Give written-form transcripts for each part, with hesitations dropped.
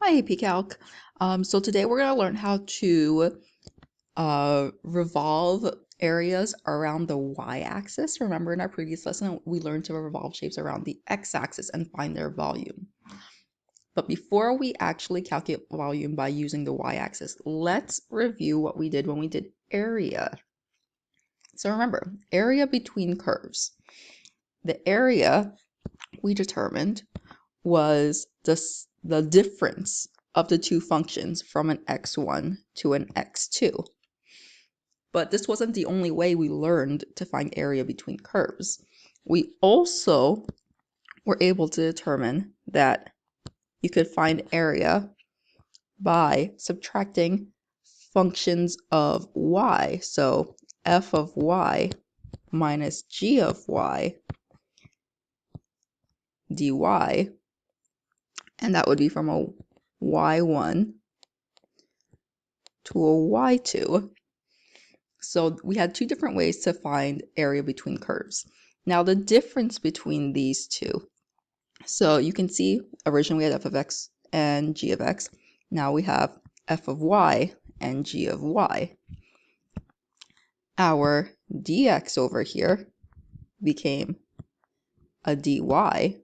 Hi, Calc. So today we're going to learn how to revolve areas around the y-axis. Remember in our previous lesson, we learned to revolve shapes around the x-axis and find their volume. But before we actually calculate volume by using the y-axis, let's review what we did when we did area. So remember, area between curves. The area we determined was the difference of the two functions from an x1 to an x2. But this wasn't the only way we learned to find area between curves. We also were able to determine that you could find area by subtracting functions of y. So f of y minus g of y dy, and that would be from a y1 to a y2. So we had two different ways to find area between curves. Now the difference between these two. So you can see originally we had f of x and g of x. Now we have f of y and g of y. Our dx over here became a dy,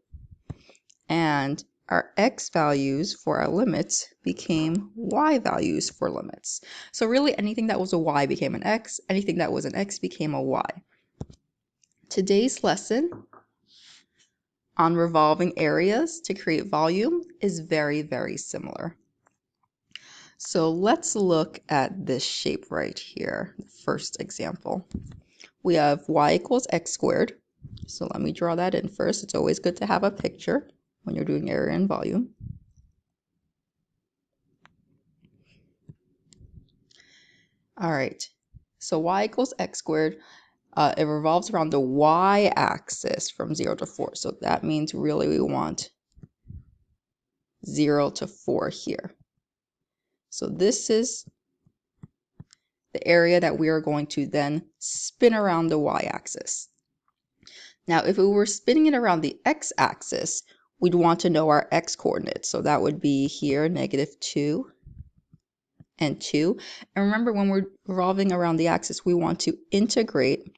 and our x values for our limits became y values for limits. So really anything that was a y became an x, anything that was an x became a y. Today's lesson on revolving areas to create volume is very, very similar. So let's look at this shape right here, the first example. We have y equals x squared. So let me draw that in first. It's always good to have a picture when you're doing area and volume. All right, so y equals x squared. It revolves around the y-axis from 0 to 4. So that means really we want 0 to 4 here. So this is the area that we are going to then spin around the y-axis. Now, if we were spinning it around the x-axis, we'd want to know our x-coordinates. So that would be here, -2 and 2. And remember, when we're revolving around the axis, we want to integrate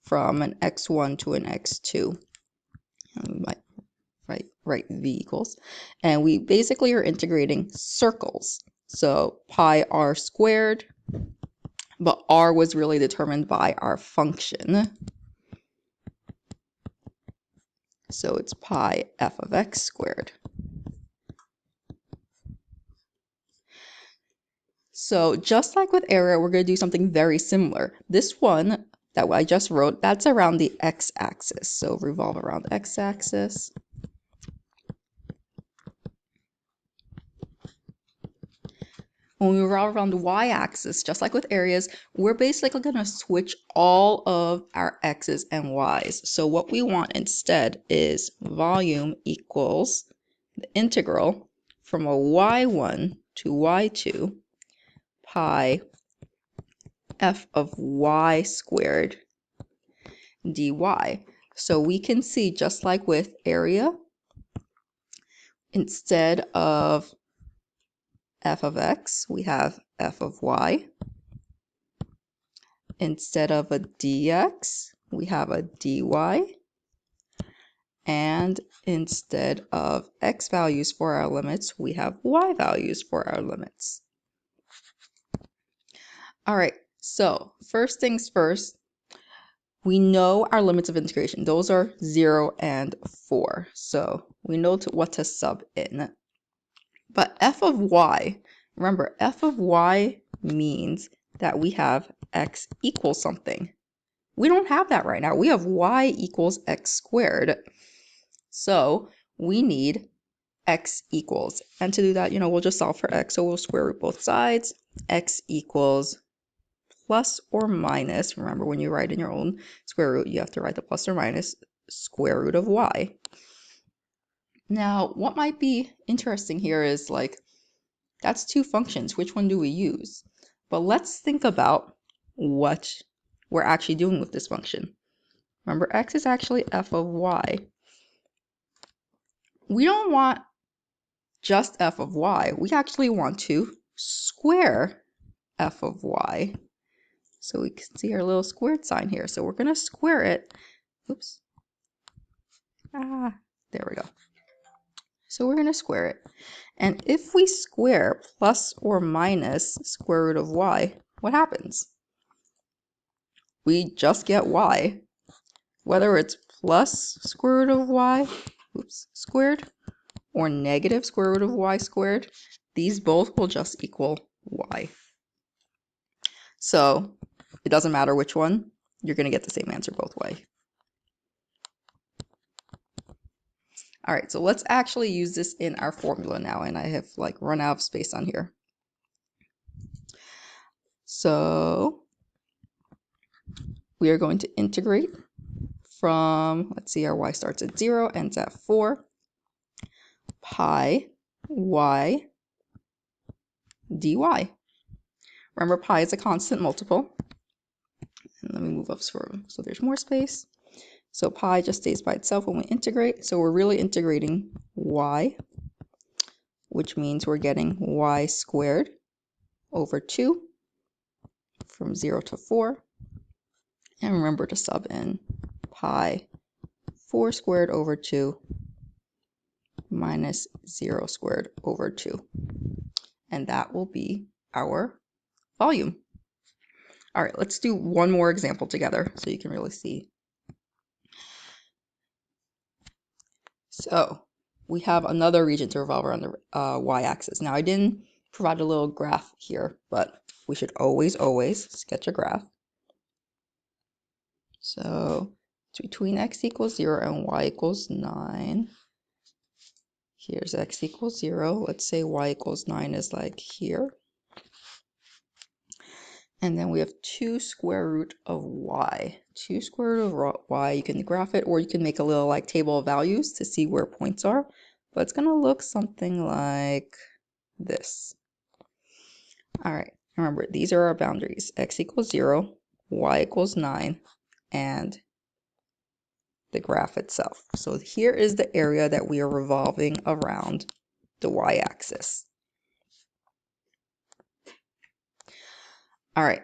from an x1 to an x2. Write v equals. And we basically are integrating circles. So pi r squared, but r was really determined by our function. So it's pi f of x squared. So just like with area, we're going to do something very similar. This one that I just wrote, that's around the x-axis. So revolve around the x-axis. When we revolve around the y-axis, just like with areas, we're basically going to switch all of our x's and y's. So what we want instead is volume equals the integral from a y1 to y2 pi f of y squared dy. So we can see, just like with area, instead of f of x, we have f of y. Instead of a dx, we have a dy. And instead of x values for our limits, we have y values for our limits. All right, so first things first, we know our limits of integration. Those are 0 and 4. So we know what to sub in. But f of y, remember, f of y means that we have x equals something. We don't have that right now. We have y equals x squared. So we need x equals. And to do that, we'll just solve for x. So we'll square root both sides. X equals plus or minus. Remember, when you write in your own square root, you have to write the plus or minus square root of y. Now, what might be interesting here is that's two functions. Which one do we use? But let's think about what we're actually doing with this function. Remember, x is actually f of y. We don't want just f of y. We actually want to square f of y. So we can see our little squared sign here. So we're going to square it. Oops. There we go. So we're going to square it. And if we square plus or minus square root of y, what happens? We just get y. Whether it's plus square root of y squared or negative square root of y squared, these both will just equal y. So it doesn't matter which one, you're going to get the same answer both ways. All right, so let's actually use this in our formula now, and I have like run out of space on here. So we are going to integrate from, let's see, our y starts at 0, ends at 4, pi y dy. Remember, pi is a constant multiple. And let me move up so there's more space. So pi just stays by itself when we integrate. So we're really integrating y, which means we're getting y squared over 2 from 0 to 4. And remember to sub in pi 4 squared over 2 minus 0 squared over 2. And that will be our volume. All right, let's do one more example together so you can really see. So we have another region to revolve around the y-axis. Now I didn't provide a little graph here, but we should always sketch a graph. So it's between x equals 0 and y equals 9. Here's x equals 0. Let's say y equals 9 is like here. And then we have 2 square root of y. 2 square root of y, you can graph it, or you can make a little like table of values to see where points are. But it's going to look something like this. All right, remember, these are our boundaries. X equals 0, y equals 9, and the graph itself. So here is the area that we are revolving around the y-axis. All right,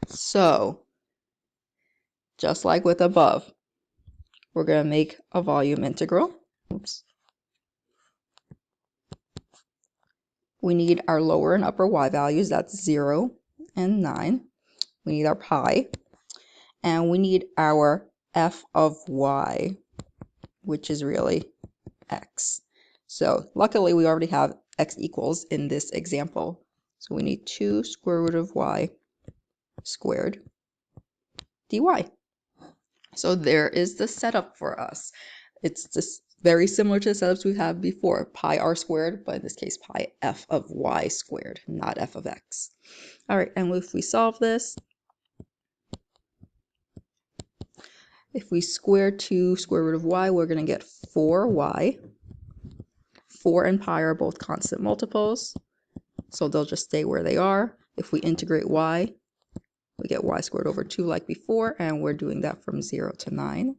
so just like with above, we're going to make a volume integral. Oops. We need our lower and upper y values, that's 0 and 9. We need our pi, and we need our f of y, which is really x. So luckily we already have x equals in this example. So we need 2 square root of y squared dy. So there is the setup for us. It's just very similar to the setups we had before, pi r squared, but in this case pi f of y squared, not f of x. All right, and if we solve this, if we square 2 square root of y, we're going to get 4y. 4 and pi are both constant multiples, so they'll just stay where they are. If we integrate y, we get y squared over 2 like before, and we're doing that from 0 to 9.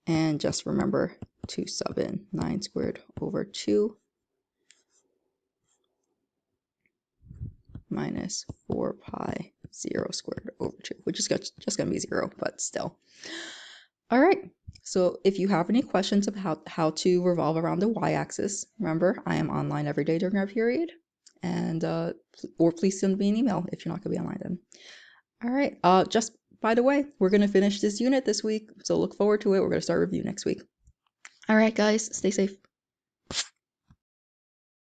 And just remember to sub in 9 squared over 2 minus 4 pi 0 squared over 2, which is just going to be 0, but still. All right, so if you have any questions about how to revolve around the y-axis, remember, I am online every day during our period, and or please send me an email if you're not going to be online then. All right, just by the way, we're going to finish this unit this week, so look forward to it. We're going to start review next week. All right, guys, stay safe.